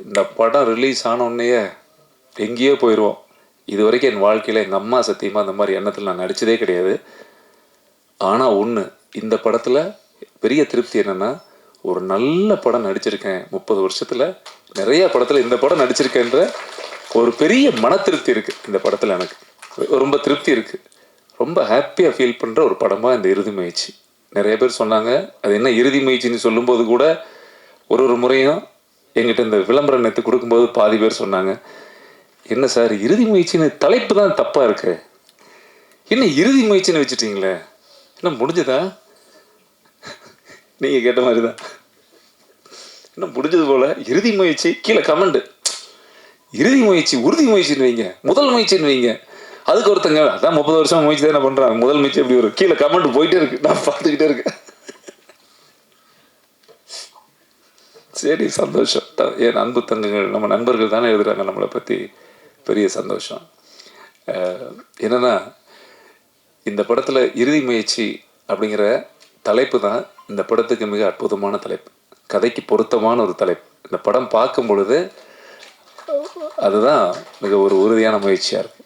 இந்த படம் ரிலீஸ் ஆனோடனேயே எங்கேயோ போயிடுவோம். இது வரைக்கும் என் வாழ்க்கையில் எங்கள் அம்மா சத்தியமாக அந்த மாதிரி எண்ணத்தில் நான் நடித்ததே கிடையாது. ஆனால் ஒன்று, இந்த படத்தில் பெரிய திருப்தி என்னென்னா, ஒரு நல்ல படம் நடிச்சிருக்கேன். 30 வருஷத்தில் நிறையா படத்தில் இந்த படம் நடிச்சிருக்கேன்ற ஒரு பெரிய மன திருப்தி இருக்குது. இந்த படத்தில் எனக்கு ரொம்ப திருப்தி இருக்குது. ரொம்ப ஹாப்பியாக ஃபீல் பண்ணுற ஒரு படமாக இந்த இறுதி முயற்சி. நிறைய பேர் சொன்னாங்க, அது என்ன இறுதி முயற்சின்னு சொல்லும்போது கூட ஒரு முறையும் எங்கிட்ட இந்த விளம்பரம் நேற்று கொடுக்கும்போது பாதி பேர் சொன்னாங்க, என்ன சார் இறுதி முயற்சின்னு தலைப்பு தான் தப்பாக இருக்கு, என்ன இறுதி முயற்சின்னு வச்சுட்டீங்களே, என்ன முடிஞ்சதா? நீங்கள் கேட்ட மாதிரி தான், என்ன முடிஞ்சது போல் இறுதி முயற்சி. கீழே கமெண்ட், இறுதி முயற்சி உறுதி முயற்சின்னு வைங்க, முதல் முயற்சின்னு வைங்க. அதுக்கு ஒருத்தங்க அதான் 30 வருஷம் முயற்சி தான் என்ன பண்ணுறாங்க, முதல் முயற்சி எப்படி வரும்? கீழே கமெண்ட் போயிட்டே இருக்கு, நான் பார்த்துக்கிட்டே இருக்கேன். சரி, சந்தோஷம். என் அன்பு தங்கங்கள், நம்ம நண்பர்கள் தானே எழுதுகிறாங்க நம்மளை பற்றி, பெரிய சந்தோஷம். என்னென்னா, இந்த படத்தில் இறுதி முயற்சி அப்படிங்கிற தலைப்பு தான் இந்த படத்துக்கு மிக அற்புதமான தலைப்பு, கதைக்கு பொருத்தமான ஒரு தலைப்பு. இந்த படம் பார்க்கும் பொழுது அதுதான் மிக ஒரு உறுதியான முயற்சியாக இருக்குது.